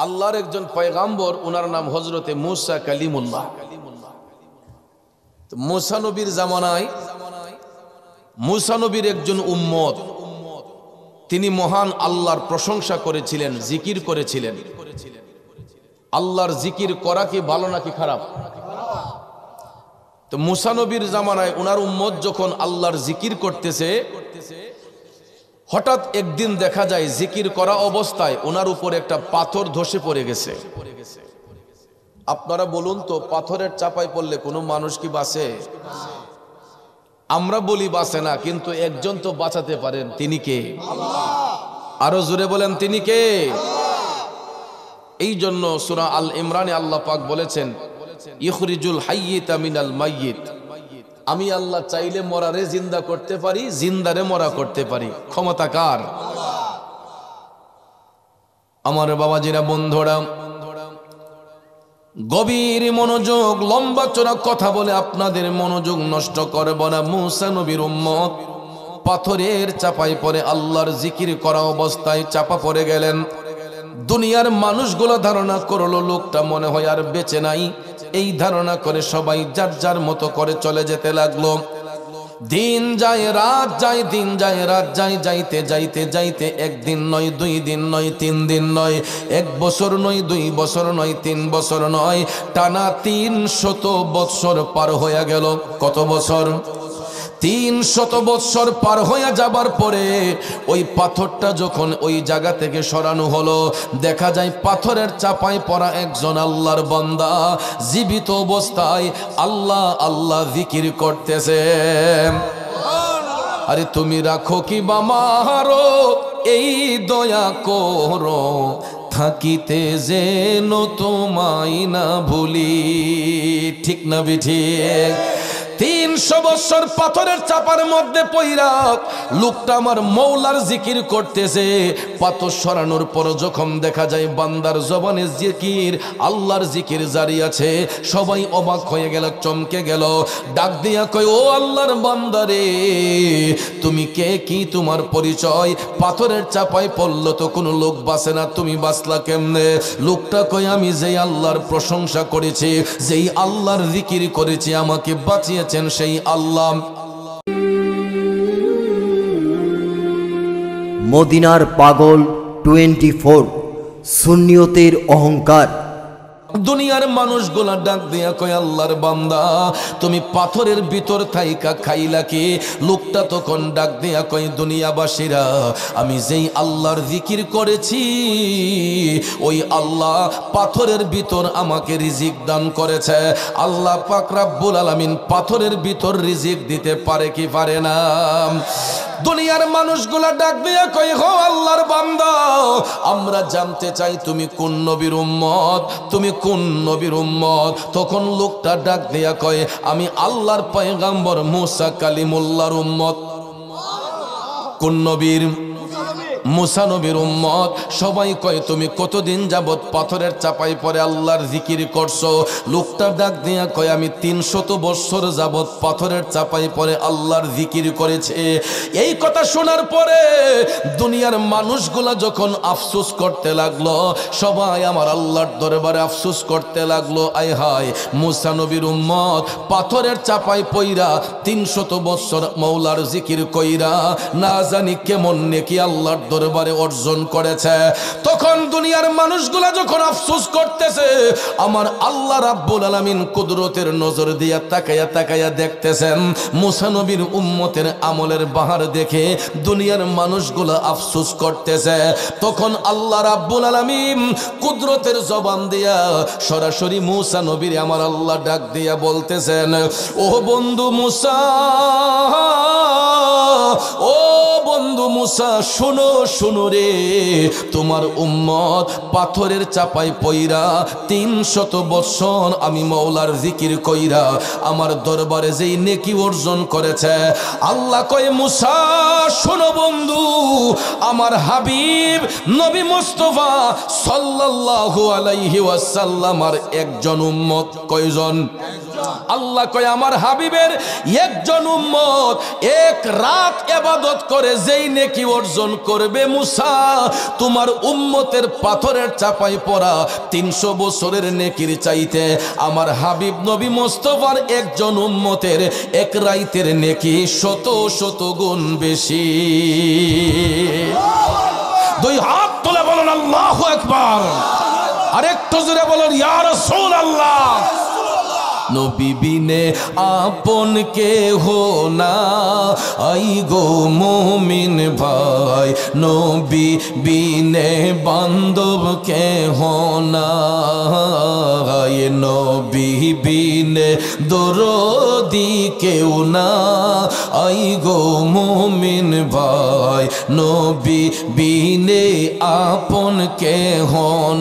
আল্লাহর একজন পয়গাম্বর, ওনার নাম হযরতে মুসা কালিমুল্লাহ। মুসা নবীর জামানায় মুসা নবীর একজন উম্মত, তিনি মহান আল্লাহর প্রশংসা করেছিলেন, জিকির করেছিলেন। আল্লাহর জিকির করা কি ভালো নাকি খারাপ? তো মুসা নবীর জামানায় ওনার উম্মত যখন আল্লাহর জিকির করতেছে, হঠাৎ একদিন দেখা যায় জিকির করা অবস্থায় ওনার উপর একটা পাথর ধসে পড়ে গেছে। আপনারা বলুন তো, পাথরের চাপায় পড়লে কোনো মানুষ কি বাঁচে? আমরা বলি বাঁচে না, কিন্তু একজন তো বাঁচাতে পারেন। তিনি কে? আরো জোরে বলেন, তিনি কে? এই জন্য সূরা আল ইমরানে আল্লাহ পাক বলেছেন, ইখরিজুল হাইয়িতা মিনাল মাইয়িত। আমি আল্লাহ চাইলে মরারে জিন্দা করতে পারি, জিন্দারে মরা করতে পারি। ক্ষমতা কার? আমার বাবাজিরা, বন্ধুরা, গভীর মনোযোগ, লম্বা চড়া কথা বলে আপনাদের মনোযোগ নষ্ট করব না। মুসা নবীর উম্মত পাথরের চাপায় পড়ে আল্লাহর জিকির করা অবস্থায় চাপা পড়ে গেলেন। দুনিয়ার মানুষগুলো ধারণা করলো লোকটা মনে হয় আর বেঁচে নাই। এই ধারণা করে সবাই যার যার মতো করে চলে যেতে লাগলো। দিন যায় রাত যায়, দিন যায় রাত যায়, যাইতে যাইতে যাইতে একদিন নয়, 2 দিন নয়, 3 দিন নয়, 1 বছর নয়, 2 বছর নয়, 3 বছর নয়, টানা 300 বৎসর পার হয়ে গেল। কত বছর? 300 বৎসর পার হয়ে যাবার পরে ওই পাথরটা যখন ওই জায়গা থেকে সরানো হলো, দেখা যায় পাথরের চাপায় পড়া একজন আল্লাহর বান্দা জীবিত অবস্থায় আল্লাহ আল্লাহ জিকির করতেছে। আরে তুমি রাখো কি বামারো এই দয়া করো, থাকিতে যেন তোমায় না ভুলি। ঠিক না বিঠিক? 300 বছর পাথরের চাপার মধ্যে পইরা লোকটা আমার মৌলার জিকির করতেছে। পাথর সরানোর পর যখন দেখা যায় বান্দার জবানে জিকির, আল্লাহর জিকির জারি আছে, সবাই অবাক হয়ে গেল, চমকে গেল। ডাক দিয়া কয়, ও আল্লাহর বান্দারে, তুমি কে, কি তোমার পরিচয়? পাথরের চাপায় পড়লো তো কোনো লোক বাঁচে না, তুমি বাঁচলা কেমনে? লোকটা কয়, আমি যেই আল্লাহর প্রশংসা করেছি, যেই আল্লাহর জিকির করেছি, আমাকে বাঁচিয়ে সেই আল্লাহ। মদিনার পাগল 24 সুন্নিয়তের অহংকার। দুনিয়ার মানুষগুলা ডাক দিয়া কয়, আল্লাহর বান্দা তুমি পাথরের ভিতর থাইকা খাইলা কি? লোকটা তখন ডাক দিয়া কয়, দুনিয়াবাসীরা, আমি যেই আল্লাহর জিকির করেছি ওই আল্লাহ পাথরের ভিতর আমাকে রিজিক দান করেছে। আল্লাহ পাক রব্বুল আলামিন পাথরের ভিতর রিজিক দিতে পারে কি পারে না? দুনিয়ার মানুষগুলা ডাক দিয়া কয়, হো আল্লাহর বান্দা, আমরা জানতে চাই তুমি কোন নবীর উম্মত, তুমি কোন নবীর উম্মত? তখন লোকটা ডাক দিয়া কয়, আমি আল্লাহর পয়গাম্বর মুসা কালিমুল্লাহর উম্মত। কোন নবীর? মুসা নবীর উম্মত। সবাই কয়, তুমি কতদিন যাবত পাথরের চাপাই পরে আল্লাহর জিকির করছো? লোকটা ডাক দিয়া কয়, আমি 300 বছর যাবত পাথরের চাপাই পরে আল্লাহর জিকির করেছে। এই কথা শোনার পরে দুনিয়ার মানুষগুলা যখন আফসোস করতে লাগলো, সবাই আমার আল্লাহর দরবারে আফসোস করতে লাগলো, আয় হায়, মুসা নবীর উম্মত পাথরের চাপাই পইরা 300 বছর মৌলার জিকির কইরা না জানি কেমন নেকি আল্লাহর দরবারে অর্জন করেছে। তখন দুনিয়ার মানুষগুলা যখন আফসোস করতেছে, আমার আল্লাহ রাব্বুল আলামিন কুদরতের নজর দিয়া তাকায়া তাকায়া দেখতেছেন, মুসা নবীর উম্মতের আমলের বাহার দেখে দুনিয়ার মানুষগুলা আফসোস করতেছে। তখন আল্লাহ রাব্বুল আলামিন কুদরতের জবান দিয়া সরাসরি মুসা নবীর আমার আল্লাহ ডাক দিয়া বলতেছেন, ও বন্ধু মুসা, ও বন্ধু মুসা, শোনো শোনো রে, তোমার উম্মত পাথরের চাপায় পইরা 300 বছর আমি মওলার জিকির কইরা আমার দরবারে যেই নেকি অর্জন করেছে। আল্লাহ কয়, মুসা শোনো বন্ধু, আমার হাবিব নবী মুস্তাফা সাল্লাল্লাহু আলাইহি ওয়াসাল্লাম আর একজন উম্মত। কয়জন? আল্লাহ কয় আমার হাবিবের একজন উম্মত এক রাত ইবাদত করে যেই নেকি অর্জন করবে মুসা, তোমার উম্মতের পাথরের চাপায় পড়া 300 বছরের নেকির চাইতে আমার হাবিব নবী মুস্তাফার একজন উম্মতের এক রাইতের নেকি শত শত গুণ বেশি। দুই হাত তুলে বলেন আল্লাহু আকবার, আরেকটু জোরে বলেন ইয়া রাসূলুল্লাহ। নবী বিনে আপন কেহ না, আই গো মুমিন ভাই, নবী বিনে বান্ধব কেহ না, নবী বিনে দরদি কেউ না, আই গো মুমিন ভাই, নবী বিনে আপন কেহ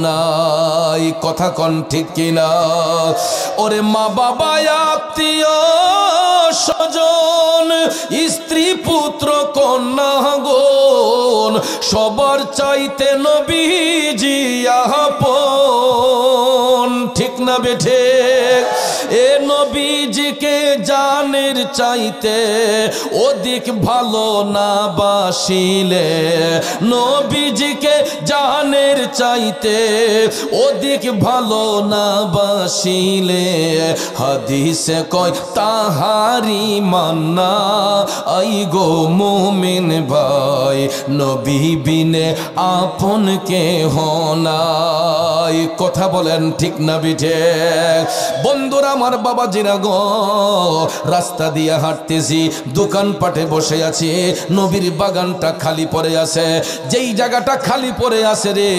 নাই। কথা কন ঠিক কিনা? ওরে মা বাবা আত্মীয় স্বজন স্ত্রী পুত্র কন্যা গণ সবার চাইতে নবীজি আপন, ঠিক না বেঠে? এ নবীজিকে জানের চাইতে অধিক ভালো না বাসিলে, নবীজিকে জানের চাইতে অধিক ভালো না বাসিলে, হাদিসে কয় তাহারি মান্না, আই গো মুমিন ভাই, নবী বিনে আপন কেহ নাই। কথা বলেন ঠিক না বিঠে? বন্ধুরা আমার বাবাজিরা গো, রাস্তা দিয়ে হাঁটতেছি, দোকানপাটে বসে আছি, নবীর বাগানটা খালি পড়ে আছে। যেই জায়গাটা খালি পড়ে আছে রে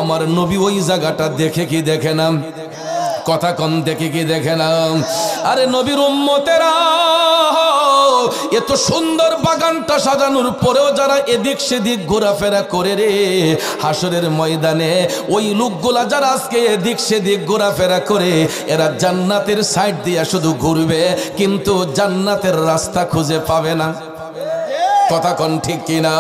আমার নবী ওই জায়গাটা দেখে কি দেখে না? কথা কম দেখে কি দেখে না? আরে নবীর উম্মতেরা, এত সুন্দর বাগানটা সাজানোর পরেও যারা এদিক সেদিক ঘোরাফেরা করে রে হাসরের ময়দানে, ওই লোকগুলা যারা আজকে এদিক সেদিক ঘোরাফেরা করে, এরা জান্নাতের সাইড দিয়ে শুধু ঘুরবে কিন্তু জান্নাতের রাস্তা খুঁজে পাবে না। কথা কন ঠিক কিনা?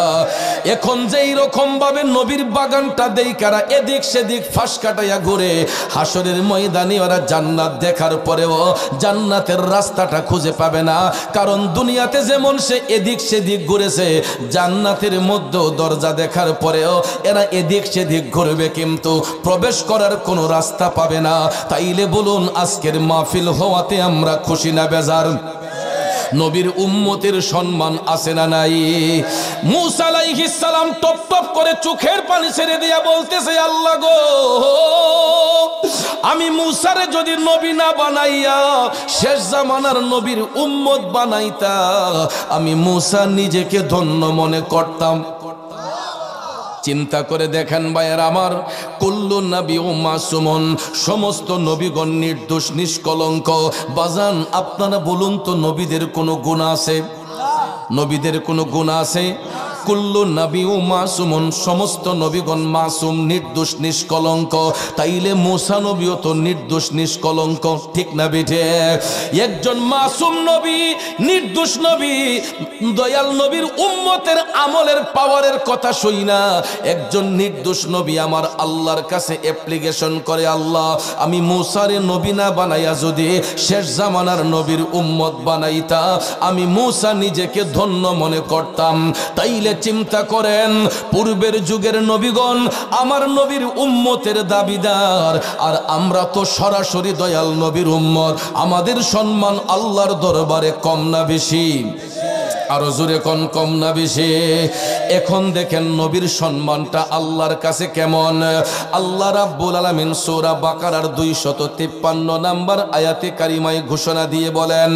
এখন যেই রকম ভাবে নবীর বাগানটা দেই কারা এদিক সেদিক ফাঁস কাটাইয়া ঘুরে, হাসরের ময়দানে ওরা জান্নাত দেখার পরেও জান্নাতের রাস্তাটা খুঁজে পাবে না। কারণ দুনিয়াতে যেমন সে এদিক সেদিক ঘুরেছে, জান্নাতের মধ্যেও দরজা দেখার পরেও এরা এদিক সেদিক ঘুরবে কিন্তু প্রবেশ করার কোনো রাস্তা পাবে না। তাইলে বলুন আজকের মাহফিল হওয়াতে আমরা খুশি না বেজার? নবীর উম্মতের সম্মান আছে না নাই? মূসা আলাইহিস সালাম টপ টপ করে চোখের পানি ছেড়ে দিয়া বলতেছে, আল্লাহ গো, আমি মূসারে যদি নবী না বানাইয়া শেষ জামানার নবীর উম্মত বানাইতা, আমি মূসা নিজেকে ধন্য মনে করতাম। চিন্তা করে দেখেন ভাইয়ের আমার, কুল্লু নবী ও মাসুমন, সমস্ত নবীগণ নির্দোষ নিষ্কলঙ্ক। বাজান আপনারা বলুন তো, নবীদের কোনো গুনাহ আছে? নবীদের কোনো গুনাহ আছে? কুল্লু নবী ও মাসুমন, সমস্ত নবীগণ মাসুম, নির্দোষ নিষ্কলঙ্ক। তাইলে মূসা নবীও তো নির্দোষ নিষ্কলঙ্ক, ঠিক না বেঠে? একজন মাসুম নবী, নির্দোষ নবী, দয়াল নবীর উম্মতের আমলের পাওয়ারের কথা শুই না একজন নির্দোষ নবী আমার আল্লাহর কাছে অ্যাপ্লিকেশন করে, আল্লাহ আমি মূসারে নবী না বানাইয়া যদি শেষ জামানার নবীর উম্মত বানাইতা, আমি মূসা নিজেকে ধন্য মনে করতাম। তাইলে চিন্তা করেন, পূর্বের যুগের নবীগণ আমার নবীর উম্মতের দাবিদার, আর আমরা তো সরাসরি দয়াল নবীর উম্মত। আমাদের সম্মান আল্লাহর দরবারে কম না বেশি? আরো জোরে কোন কম না বেশি? এখন দেখেন নবীর সম্মানটা আল্লাহর কাছে কেমন। আল্লাহ রাব্বুল আলামিন সূরা বাকারার 253 নম্বর আয়াতে কারিমায় ঘোষণা দিয়ে বলেন,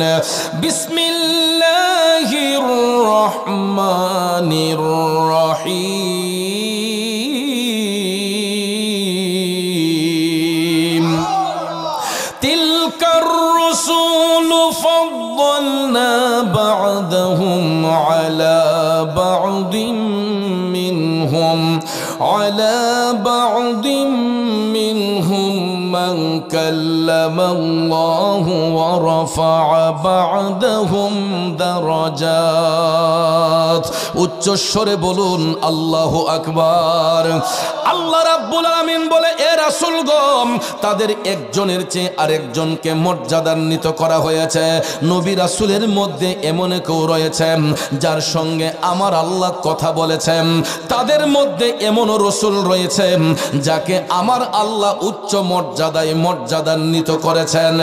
বিসমিল্লাহির রহমানির রহিম, তিলকার রসুলু ফাদ্দালনা বা'দাহুম আলা বা'দিম মিনহুম মান কাল্লামাল্লাহু ওয়া রাফা'a বা'দাহুম দারাজাত। উচ্চস্বরে বলুন আল্লাহু আকবার। আল্লাহ রাব্বুল আলামিন বলে, এ রাসূলগণ তাদের একজনের চেয়ে আরেকজনকে মর্যাদান্বিত করা হয়েছে। নবী রাসূলের মধ্যে এমন কেউ রয়েছে যার সঙ্গে আমার আল্লাহ কথা বলেছেন, তাদের মধ্যে এমন রাসূল রয়েছে যাকে আমার আল্লাহ উচ্চ মর্যাদান্বিত করেছেন।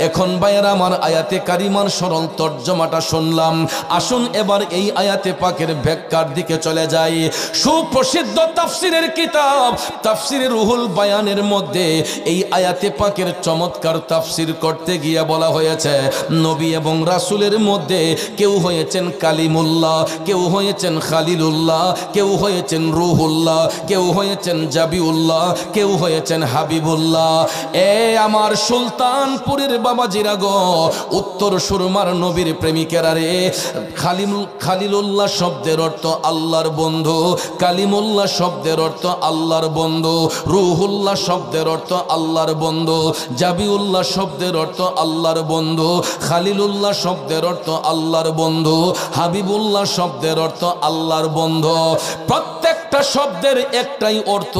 এখন ভাইয়েরা আমার, আয়াতে কারিমার সরল তর্জমাটা শুনলাম, আসুন এবার এই আয়াতে পাকের ব্যাখ্যার দিকে চলে যাই। সুপ্রসিদ্ধ তাফসিরের কিতাব তাফসিরে রুহুল বায়ানের মধ্যে এই আয়াতে পাকের চমৎকার তাফসির করতে গিয়ে বলা হয়েছে, নবী এবং রাসূলের মধ্যে কেউ হয়েছেন কালিমুল্লাহ, কেউ হয়েছেন খালিলুল্লাহ, কেউ হয়েছেন রুহুল্লাহ, কেউ হয়েছেন জাবিউল্লাহ, কেউ হয়েছেন হাবিবুল্লাহ। এ আমার সুলতানপুরের বাবাজিরা গো, উত্তর সুরমার নবীর প্রেমিকেরা রে, খালিলুল্লাহ শব্দের অর্থ আল্লাহর বন্ধু, কালিমুল্লাহ শব্দের অর্থ আল্লাহর বন্ধু, রুহুল্লাহ শব্দের অর্থ আল্লাহর বন্ধু, জাবিউল্লাহ শব্দের অর্থ আল্লাহর বন্ধু, খালিলুল্লাহ শব্দের অর্থ আল্লাহর বন্ধু, হাবিবুল্লাহ শব্দের অর্থ আল্লাহর বন্ধু। প্রত্যেকটা শব্দের একটাই অর্থ,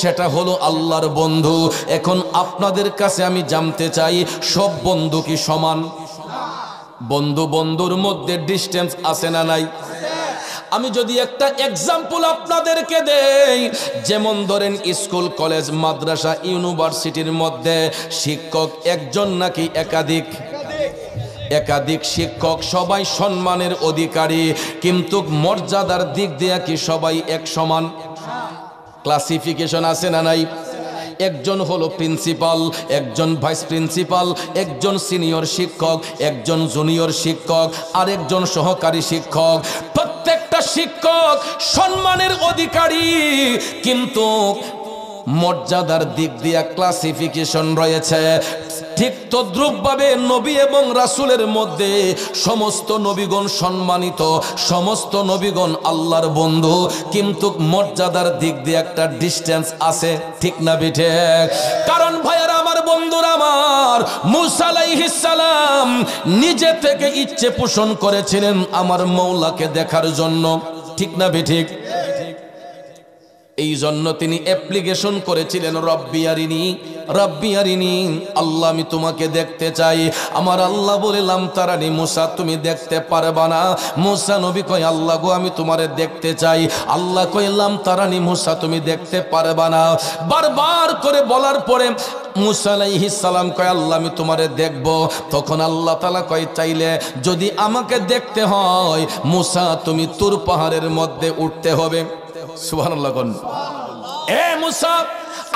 সেটা হলো আল্লাহর বন্ধু। এখন আপনাদের কাছে আমি জানতে চাই, সব বন্ধু কি সমান? বন্ধুর মধ্যে ডিস্টেন্স আছে না নাই? আমি যদি একটা এক্সাম্পল আপনাদেরকে দেই, যেমন ধরেন স্কুল কলেজ মাদ্রাসা ইউনিভার্সিটির মধ্যে শিক্ষক একজন নাকি একাধিক শিক্ষক, সবাই সম্মানের অধিকারী, কিন্তু মর্যাদার দিক দিয়ে কি সবাই এক সমান? ক্লাসিফিকেশন আছে না নাই? একজন হলো প্রিন্সিপাল, একজন ভাইস প্রিন্সিপাল, একজন সিনিয়র শিক্ষক, একজন জুনিয়র শিক্ষক, আর একজন সহকারী শিক্ষক। প্রত্যেকটা শিক্ষক সম্মানের অধিকারী, কিন্তু মর্যাদার দিক দিয়ে ক্লাসিফিকেশন রয়েছে। ঠিক তদ্রূপভাবে নবী এবং রাসূলের মধ্যে সমস্ত নবীগণ সম্মানিত, সমস্ত নবীগণ আল্লাহর বন্ধু, কিন্তু মর্যাদার দিক দিয়ে একটা ডিস্টেন্স আছে, ঠিক না বেঠে? কারণ ভাইয়ারা আমার, বন্ধুরা আমার, মূসা আলাইহিস সালাম নিজে থেকে ইচ্ছে পোষণ করেছিলেন আমার মওলাকে দেখার জন্য, ঠিক না বেঠিক? এই জন্য তিনি অ্যাপ্লিকেশন করেছিলেন, রব্বি আরিনি আল্লাহ, আমি তোমাকে দেখতে চাই। আমার আল্লাহ বললাম তারানি, মূসা তুমি দেখতে পারবা না। মূসা নবী কয়, আল্লাহ গো আমি তোমারে দেখতে চাই। আল্লাহ কইলাম তারানি, মূসা তুমি দেখতে পারবা না। বারবার করে বলার পরে মূসা আলাইহিস সালাম কয়, আল্লাহ আমি তোমারে দেখব। তখন আল্লাহ তাআলা কয়, চাইলে যদি আমাকে দেখতে হয় মূসা তুমি তুর পাহাড়ের মধ্যে উঠতে হবে। সুবহানাল্লাহ। এ মূসা,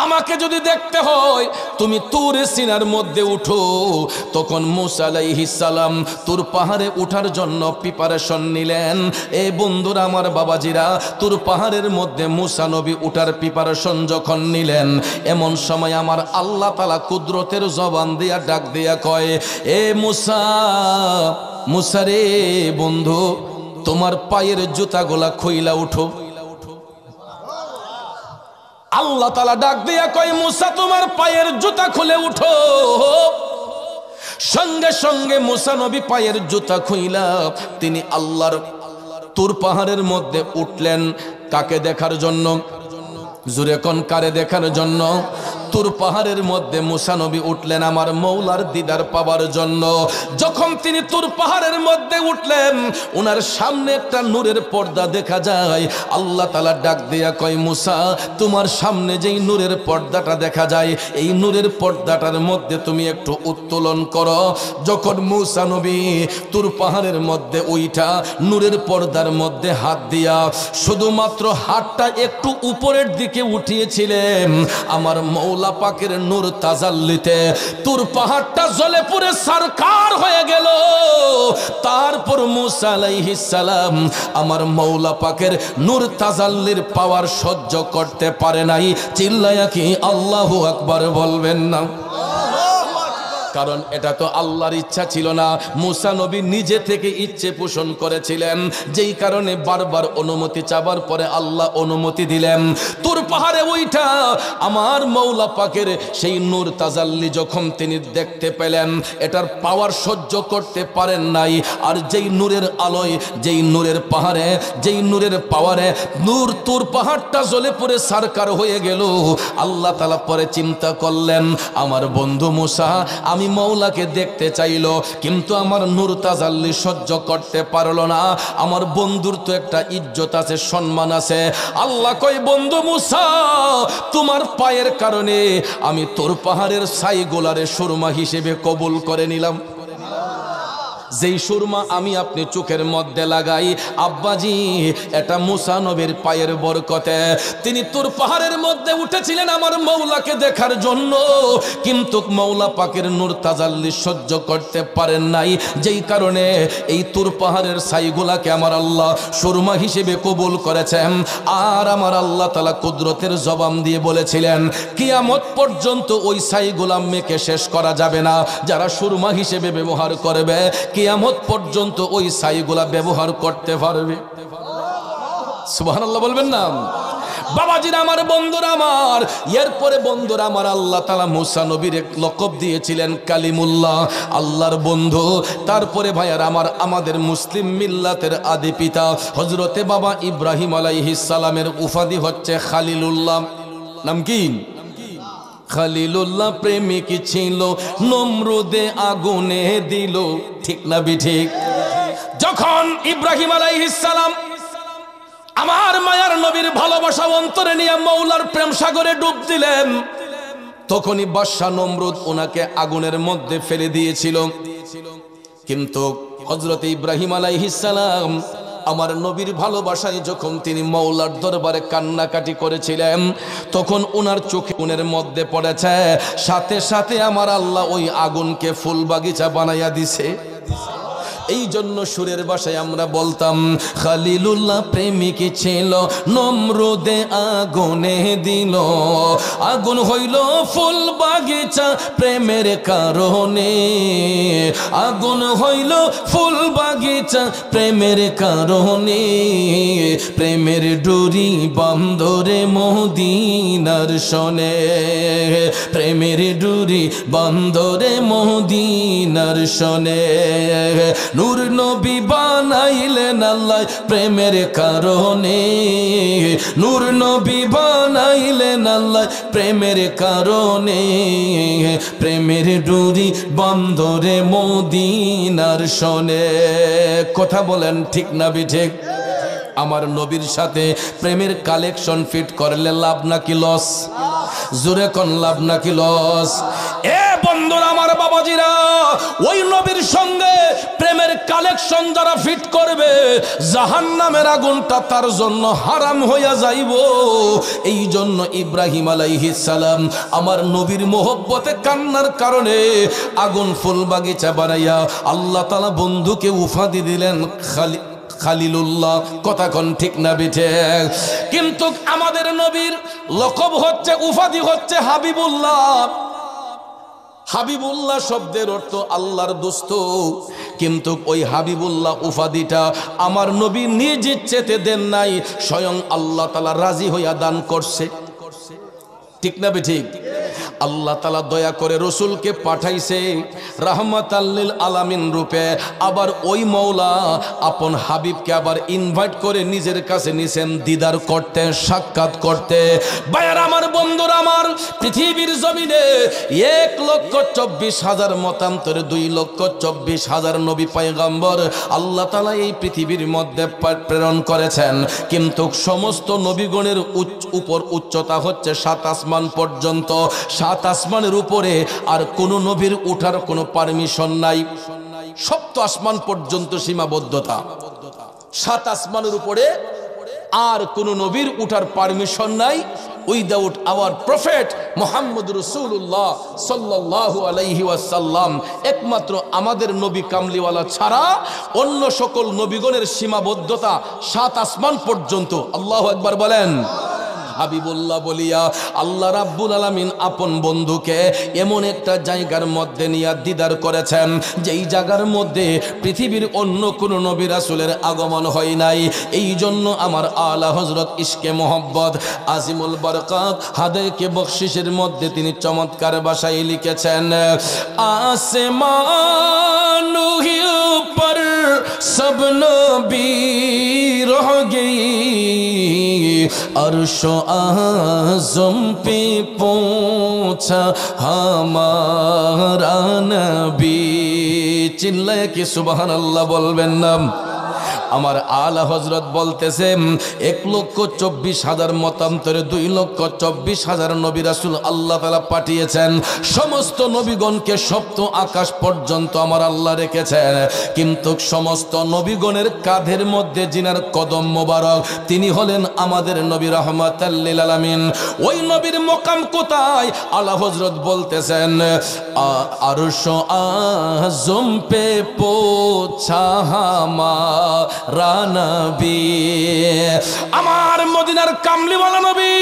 আমাকে যদি দেখতে হয় তুমি তুর সিনার মধ্যে উঠো। তখন মূসা আলাইহিস সালাম তুর পাহাড়ে উঠার জন্য প্রিপারেশন নিলেন। এই বন্ধুরা আমার, বাবাজিরা, তুর পাহাড়ের মধ্যে মূসা নবী উঠার প্রিপারেশন যখন নিলেন, এমন সময় আমার আল্লাহ তাআলা কুদরতের জবান দিয়া ডাক দিয়া কয়, এ মূসা রে বন্ধু, তোমার পায়ের জুতাগুলা খুইলা উঠো। আল্লাহ তাআলা ডাক দিয়া কয়, মূসা তোমার পায়ের জুতা খুলে উঠো। সঙ্গে সঙ্গে মূসা নবী পায়ের জুতা খুইলা তিনি আল্লাহর তুর পাহাড়ের মধ্যে উঠলেন। কাকে দেখার জন্য? জুরে কোন কারে দেখার জন্য? তুর পাহাড়ের মধ্যে মূসা নবী উঠলেন আমার মওলার দিদার পাবার জন্য। যখন তিনি তুর পাহাড়ের মধ্যে উঠলেন, ওনার সামনে একটা নূরের পর্দা দেখা যায়। আল্লাহ তাআলা ডাক দিয়া কয়, মূসা তোমার সামনে যেই নূরের পর্দাটা দেখা যায়, এই নূরের পর্দাটার মধ্যে তুমি একটু উত্তোলন করো। যখন মূসা নবী তুর পাহাড়ের মধ্যে উইঠা নূরের পর্দার মধ্যে হাত দিয়া শুধুমাত্র হাতটা একটু উপরের দিকে উঠিয়েছিলেন, আমার মওলা পাকের নূর তাজাল্লিতে তুর পাহাড়টা জ্বলে পুড়ে সরকার হয়ে গেল। তারপর মূসা আলাইহিস সালাম আমার মওলা পাকের নূর তাজাল্লির পাওয়ার সহ্য করতে পারে নাই। চিল্লায়া কি আল্লাহু আকবার বলবেন না? কারণ এটা তো আল্লাহর ইচ্ছা ছিল না, মুসা নবী নিজে থেকে ইচ্ছে পোষণ করেছিলেন, যেই কারণে বারবার অনুমতি চাবার পরে আল্লাহ অনুমতি দিলেন। তুর পাহাড়ে ওইটা আমার মৌলা পাকের সেই নূর তাজাল্লি যখন তিনি দেখতে পেলেন, এটার পাওয়ার সহ্য করতে পারেন নাই। আর যেই নূরের আলোয়, যেই নূরের পাহাড়ে, যেই নূরের পাওয়ারে নূর তুর পাহাড়টা জ্বলে পড়ে সারকার হয়ে গেল। আল্লাহ তাআলা পরে চিন্তা করলেন, আমার বন্ধু মুসা আমি মৌলাকে দেখতে চাইলো, কিন্তু আমার নূর তাজাল্লি সহ্য করতে পারলো না। আমার বন্ধুর তো একটা ইজ্জত আছে, সম্মান আছে। আল্লাহ কই, বন্ধু মুসা তোমার পায়ের কারণে আমি তোর পাহাড়ের ছাইগুলারে সুরমা হিসেবে কবুল করে নিলাম। যেই সুরমা আমি আপনি চোখের মধ্যে লাগাই, আব্বাজি এটা মুসা নবীর পায়ের বরকতে। তিনি তুর পাহাড়ের মধ্যে উঠেছিলেন আমার মৌলাকে দেখার জন্য, কিন্তু মৌলা পাকের নূর তাজাল্লি সহ্য করতে পারেন নাই, যেই কারণে এই তুর পাহাড়ের ছাইগুলাকে আমার আল্লাহ সুরমা হিসেবে কবুল করেছেন। আর আমার আল্লাহ তাআলা কুদরতের জবান দিয়ে বলেছিলেন, কিয়ামত পর্যন্ত ওই ছাইগুলা মেখে শেষ করা যাবে না, যারা সুরমা হিসেবে ব্যবহার করবে কিয়ামত পর্যন্ত ওই ছাইগুলা ব্যবহার করতে পারবে। সুবহানাল্লাহ বলবেন না? বাবাজিরা আমার, বন্ধুরা আমার, এরপরে বন্ধুরা আমার, আল্লাহ তাআলা মুসা নবীর এক লকব দিয়েছিলেন কালিমুল্লাহ, আল্লাহর বন্ধু। তারপরে ভাইয়ার আমার, আমাদের মুসলিম মিল্লাতের আদি পিতা হযরতে বাবা ইব্রাহিম আলাইহিস সালামের উপাধি হচ্ছে খালিলুল্লাহ। নাম কি? খালিলুল্লাহ প্রেমিক ছিল, নমরুদে আগুনে দিল। ঠিক না বিঠিক? যখন ইব্রাহিম আলাইহিস সালাম আমার মায়ার নবীর ভালোবাসা অন্তরে নিয়ে মৌলার প্রেম সাগরে ডুব দিলেন, তখনই বাদশা নমরুদ ওনাকে আগুনের মধ্যে ফেলে দিয়েছিল। কিন্তু হযরত ইব্রাহিম আলাইহিস সালাম আমার নবীর ভালোবাসায় যখন তিনি মৌলার দরবারে কান্নাকাটি করেছিলেন, তখন ওনার চোখে আগুনের মধ্যে পড়েছে, সাথে সাথে আমার আল্লাহ ওই আগুনকে ফুল বাগিচা বানাইয়া দিছে। এই জন্য সুরের ভাষায় আমরা বলতাম, খালিলুল্লাহ প্রেমিক ছিল, নমরুদে আগুনে দিল, আগুন হইল ফুল বাগিচা প্রেমের কারণে, আগুন হইল ফুল বাগিচা প্রেমের কারণে, প্রেমের ডুরি বন্দরে মদিনার শোনে, প্রেমের ডুরি বন্দরে মদিনার শোনে। নূর নবী বানাইলেন আল্লাহ প্রেমের কারণে, নূর নবী বানাইলেন আল্লাহ প্রেমের কারণে, প্রেমের ডুরি বন্দরে মদিনার শোনে। কথা বলেন ঠিক না বিঠিক? আমার নবীর সাথে প্রেমের কালেকশন ফিট করলে লাভ নাকি লস? জোরে কোন লাভ নাকি লস? এ বন্ধুরা আমার, বাবাজিরা, ওই নবীর সঙ্গে প্রেমের কালেকশন যারা ফিট করবে, জাহান্নামের আগুনটা তার জন্য হারাম হইয়া যাইব। এই জন্য ইব্রাহিম আলাইহিস সালাম আমার নবীর মোহব্বতে কান্নার কারণে আগুন ফুল বাগিচা বানাইয়া আল্লাহ তাআলা বন্ধুকে উপাধি দিলেন খালিলুল্লাহ। কথা কোন ঠিক না বিঠে? কিন্তু আমাদের নবীর লকব হচ্ছে, উপাধি হচ্ছে হাবিবুল্লাহ। হাবিবুল্লাহ শব্দের অর্থ আল্লাহর দোস্ত, কিন্তু ওই হাবিবুল্লাহ উপাধিটা আমার নবী নিজ ইচ্ছেতে দেন নাই, স্বয়ং আল্লাহ তাআলা রাজি হইয়া দান করছে। ঠিক না ঠিক? আল্লাহ তাআলা দয়া করে রসুলকে পাঠাইছে রাহমাতাল লিল আলামিন রূপে। আবার ওই মৌলা আপন হাবিবকে আবার ইনভাইট করে নিজের কাছে নিছেন দিদার করতে, সাক্ষাৎ করতে। ভাইয়ার আমার, বন্ধুরা আমার, পৃথিবীর জমিনে 1,24,000 মতান্তরে 2,24,000 নবী পয়গম্বর আল্লাহ তাআলা এই পৃথিবীর মধ্যে প্রেরণ করেছেন, কিন্তু সমস্ত নবীগণের উপর উচ্চতা হচ্ছে 7 আসমান পর্যন্ত। 7 আসমানের উপরে আর কোন নবীর উঠার কোনো পারমিশন নাই। 7 আসমান পর্যন্ত সীমাবদ্ধতা। 7 আসমানের উপরে আর কোন নবীর উঠার পারমিশন নাই, উইদাউট আওয়ার প্রফেট মুহাম্মদ রাসূলুল্লাহ সাল্লাল্লাহু আলাইহি ওয়াসাল্লাম। একমাত্র আমাদের নবী কামলিওয়ালা ছাড়া অন্য সকল নবীগণের সীমাবদ্ধতা 7 আসমান পর্যন্ত। আল্লাহু আকবার বলেন। হাবিবুল্লাহ বলিয়া আল্লাহ রাব্বুল আলামিন আপন বন্ধুকে এমন একটা জায়গার মধ্যে নিয়ে দিদার করেছেন যেই জায়গার মধ্যে পৃথিবীর অন্য কোনো নবী রাসূলের আগমন হয় নাই। এই জন্য আমার আলা হযরত ইশকে মোহাব্বত আজিমুল বরকত হাদায়ে বখশিশের মধ্যে তিনি চমৎকার ভাষায় লিখেছেন, আসমান হি উপর সব নবী রহ গই, अर्श आज़म पे पहुँचा हमारा नबी। चिल्लाए कि सुबहान अल्लाह बोलबेन ना। আমার আলা হযরত বলতেছে 1,24,000 মতান্তরে 2,24,000 নবী রাসূল আল্লাহ তাআলা পাঠিয়েছেন। সমস্ত নবীগণকে সপ্ত আকাশ পর্যন্ত আমার আল্লাহ রেখেছেন, কিন্তু সমস্ত নবীগণের কাঁধের মধ্যে জিনার কদম মোবারক, তিনি হলেন আমাদের নবী রাহমাতাল লিল আলামিন। ওই নবীর মকাম কোথায়? আলা হযরত বলতেছেন, আরশ আযম পে পৌঁছা নবী, আমার মদিনার কামলিওয়ালা নবী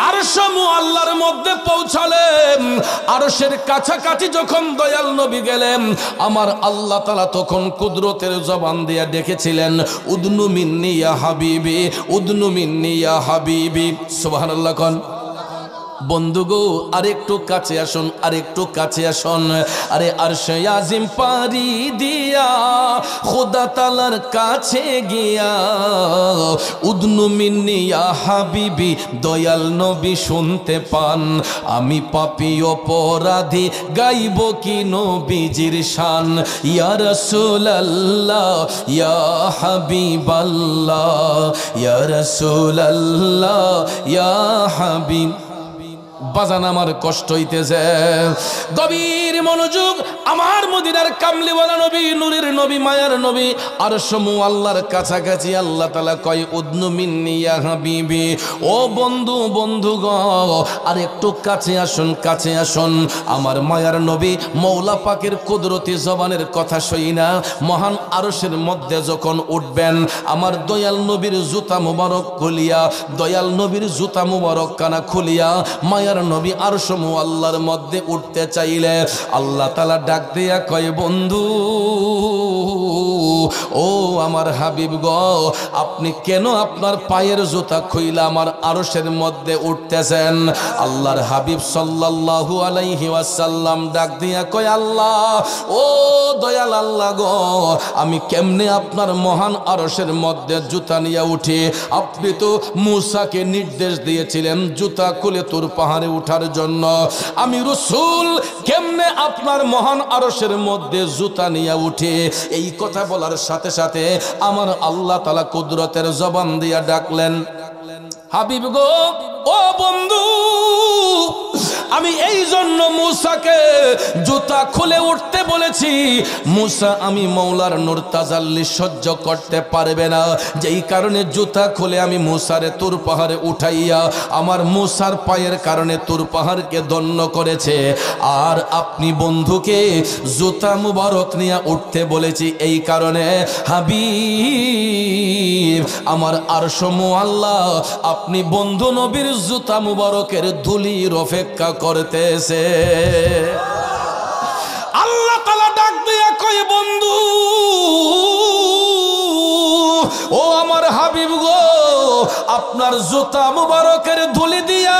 আরশ মুআল্লার মধ্যে পৌঁছালেন। আরশের কাছাকাছি যখন দয়াল নবী গেলেন, আমার আল্লাহ তাআলা তখন কুদরতের জবান দিয়ে ডেকেছিলেন, উদনু মিন্নি ইয়া হাবিবি, উদনু মিন্নি ইয়া হাবিবি। সুবহানাল্লাহ কোন বন্ধুগো, আরেকটু কাছে আসুন, আরেকটু কাছে আসুন। আরে আরশে আজিম পারি দিয়া খোদা তাআলার কাছে গিয়া, উদনু মিন্নি ইয়া হাবিবি, দয়াল নবী শুনতে পান, আমি পাপী অপরাধী গাইব কি নবীজির শান। ইয়া রাসূলুল্লাহ ইয়া হাবিবাল্লাহ, ইয়া রাসূলুল্লাহ ইয়া হাবিব। বাজান আমার কষ্ট হইতেছে, গভীর মনোযোগ। আমার মদিনার কামলিওয়ালা নবী, নূরের নবী, মায়ার নবী আরশ মুআল্লার কাছাকাছি আল্লাহ তাআলা কয়, উদনু মিন্নি ইয়া হাবিবি। ও বন্ধু, বন্ধু গো, আর একটু কাছে আসুন, কাছে আসুন। আমার মায়ার নবী মওলা পাকের কুদরতি জবানের কথা শুই না মহান আরশের মধ্যে যখন উঠবেন, আমার দয়াল নবীর জুতা মুবারক খুলিয়া, দয়াল নবীর জুতা মুবারক কানা খুলিয়া মায়ার নবী আরশ মুআল্লার মধ্যে উঠতে চাইলে আল্লাহ তাআলা ডাক দিয়া কয়, বন্ধু ও আমার হাবিব গো, আপনি কেন আপনার পায়ের জুতা খুইলা আমার আরশের মধ্যে উঠতেছেন? আল্লাহর হাবিব সাল্লাল্লাহু আলাইহি ওয়াসাল্লাম ডাক দিয়া কয়, আল্লাহ ও দয়াল আল্লাহ গো, আমি কেমনে আপনার মহান আরশের মধ্যে জুতা নিয়ে উঠি? আপনি তো মূসাকে নির্দেশ দিয়েছিলেন জুতা খুলে তোর পাহাড়ে উঠার জন্য, আমি রাসূল কেমনে আপনার মহান আরশের মধ্যে জুতা নিয়ে উঠে? এই কথা বলার সাথে সাথে আমার আল্লাহ তাআলা কুদরতের জবান দিয়া ডাকলেন, হাবিব গো, ও বন্ধু, আমি এই জন্য মূসাকে জুতা খুলে উঠতে বলেছি। মূসা আমি মওলার নূর তাজাল্লি সহ্য করতে পারবে না, যেই কারণে জুতা খুলে আমি মূসারে তুর পাহাড়ে উঠাইয়া আমার মূসার পায়ের কারণে তুর পাহাড়কে ধন্য করেছে। আর আপনি বন্ধুকে জুতা মুবারক নিয়ে উঠতে বলেছি, এই কারণে হাবিব আমার আরশ মুআল্লা আপনি বন্ধু নবীর জুতা মুবারকের ধুলির অপেক্ষা করতেছে। আল্লাহ তাআলা ডাক দিয়া কয়, বন্ধু ও আমার হাবিব গো, আপনার জুতা মুবারকের ধুলি দিয়া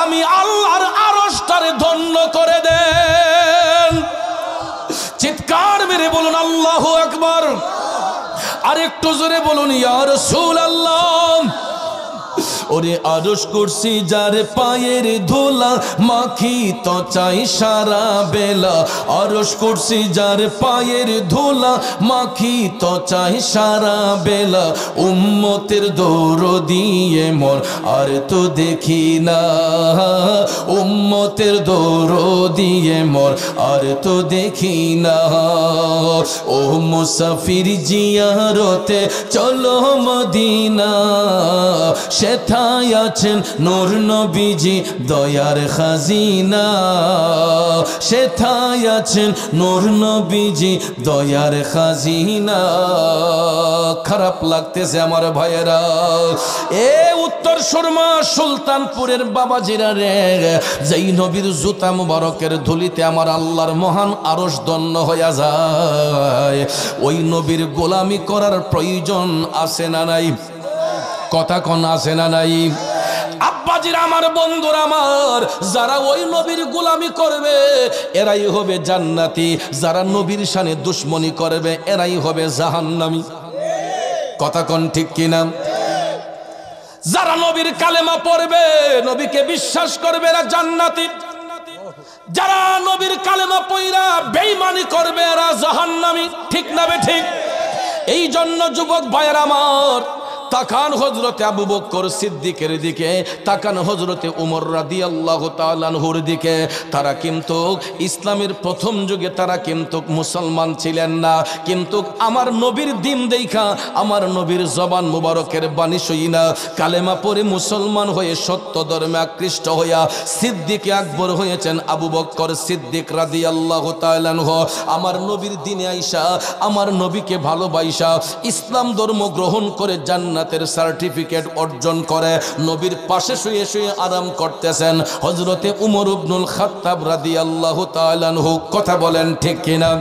আমি আল্লাহর আরশটারে ধন্য করে দেন। চিৎকার মেরে বলুন আল্লাহু আকবার। আর একটু জোরে বলুন ইয়া রাসূলুল্লাহ। ওরে আরশ কুরসি যার পায়ের ধুলা মাখি তো চাই সারা বেলা, আরশ কুরসি যার পায়ের ধুলা মাখি তো চাই সারা বেলা, উম্মতের দৌড় দিয়ে মোর আর তো দেখি না, উম্মতের দৌড় দিয়ে মোর আর তো দেখি না। ও মুসাফির জিয়ারতে চলো মদিনা, সেথায় আছেন নূর নবীজি দয়ার খাজিনা, সেথায় আছেন নূর নবীজি দয়ার খাজিনা। খারাপ লাগতেছে আমার ভাইয়েরা, এ উত্তর সুরমা সুলতানপুরের বাবাজিরা রে, যেই নবীর জুতা মুবারকের ধুলিতে আমার আল্লাহর মহান আরশ দন্য হইয়া যায়, ওই নবীর গোলামি করার প্রয়োজন আছে না নাই? কথা কোন আছে না নাই? আব্বাজির আমার বন্ধুরা আমার, যারা ওই নবীর গোলামি করবে এরাই হবে জান্নাতি, যারা নবীর শানে দুশ্মনী করবে এরাই হবে জাহান্নামী। কথা কোন ঠিক কিনা? যারা নবীর কালেমা পড়বে, নবীকে বিশ্বাস করবে এরা জান্নাতি, যারা নবীর কালেমা পড়া বেঈমানি করবে এরা জাহান্নামী। ঠিক না বে ঠিক? এই জন্য যুবক ভাইয়েরা আমার, তাকান হযরতে আবু বকর সিদ্দিকের দিকে, তাকান হযরতে উমর রাদিয়াল্লাহু তাআলা আনহুর দিকে। তারা কিন্তু ইসলামের প্রথম যুগে তারা কিন্তু মুসলমান ছিলেন না, কিন্তু আমার নবীর দিন দেখা, আমার নবীর জবান মুবারকের বাণী শুইনা কালেমা পড়ে মুসলমান হয়ে সত্য ধর্মে আকৃষ্ট হইয়া সিদ্দিক আকবর হয়েছেন আবু বকর সিদ্দিক রাদিয়াল্লাহু তাআলা আনহু। আমার নবীর দিনে আইসা, আমার নবীকে ভালোবাসা ইসলাম ধর্ম গ্রহণ করে জান্নাতের সার্টিফিকেট অর্জন করে নবীর পাশে শুয়ে শুয়ে আরাম করতেছেন হযরতে উমর ইবনুল খাত্তাব রাদিয়াল্লাহু তাআলা আনহু। কথা বলেন ঠিক কিনা?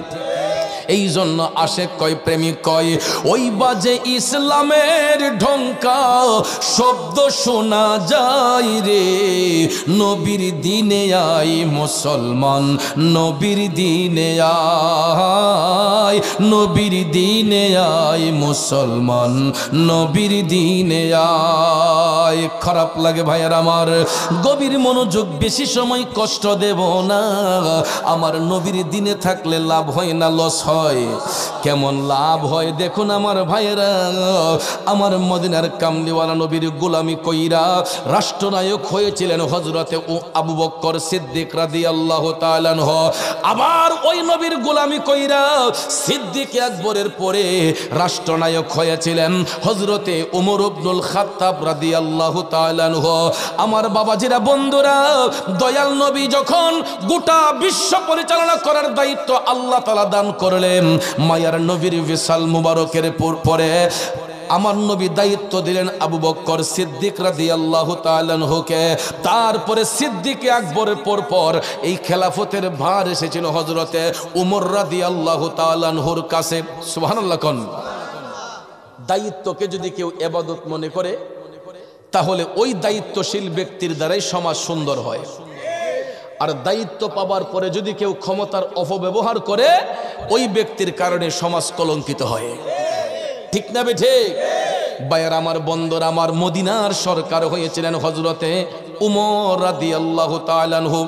এই জন্য আশেক কয়, প্রেমিক কয়, ওই বাজে ইসলামের ঢঙ্কা শব্দ শোনা যায় রে, নবীর দিনে আই মুসলমান, নবীর দিনে আয়, নবীর দিনে আয় মুসলমান, নবীর দিনে আয়। খারাপ লাগে ভাইয়ার আমার, গভীর মনোযোগ, বেশি সময় কষ্ট দেব না। আমার নবীর দিনে থাকলে লাভ হয় না লস হয়? কেমন লাভ হয় দেখুন আমার ভাইয়েরা। আমার মদিনার কামলিওয়ালা নবীর গোলামি কইরা রাষ্ট্রনায়ক হয়েছিলেন হযরতে আবু বকর সিদ্দিক রাদিয়াল্লাহু তাআলা আনহু। আবার ওই নবীর গোলামি কইরা সিদ্দিক আকবরের পরে রাষ্ট্রনায়ক হয়েছিলেন হযরতে উমর ইবনুল খাত্তাব রাদিয়াল্লাহু তাআলা আনহু। আমার বাবাজিরা, বন্ধুরা, দয়াল নবী যখন গোটা বিশ্ব পরিচালনা করার দায়িত্ব আল্লাহ তাআলা দান করলেন, মায়ার নবীর বিশাল মুবারকের পরে আমার নবী দায়িত্ব দিলেন আবু বকর সিদ্দিক রাদিয়াল্লাহু তাআলা আনহুকে। তারপরে সিদ্দিক আকবরের পর এই খেলাফতের ভার এসেছিল হযরতে উমর রাদিয়াল্লাহু তাআলা আনহুর কাছে। সুবহানাল্লাহ কোন? দায়িত্বকে যদি কেউ ইবাদত মনে করে, তাহলে ওই দায়িত্বশীল ব্যক্তির দ্বারাই সমাজ সুন্দর হয়। আর দায়িত্ব পাবার পরে যদি কেউ ক্ষমতার অপব্যবহার করে, ওই ব্যক্তির কারণে সমাজ কলঙ্কিত হয়। ঠিক না বেঠে? ভাইয়ার আমার, বন্দর আমার, মদিনার সরকার হয়েছিলেন হযরতে উমর রাদিয়াল্লাহু তাআলা আনহু।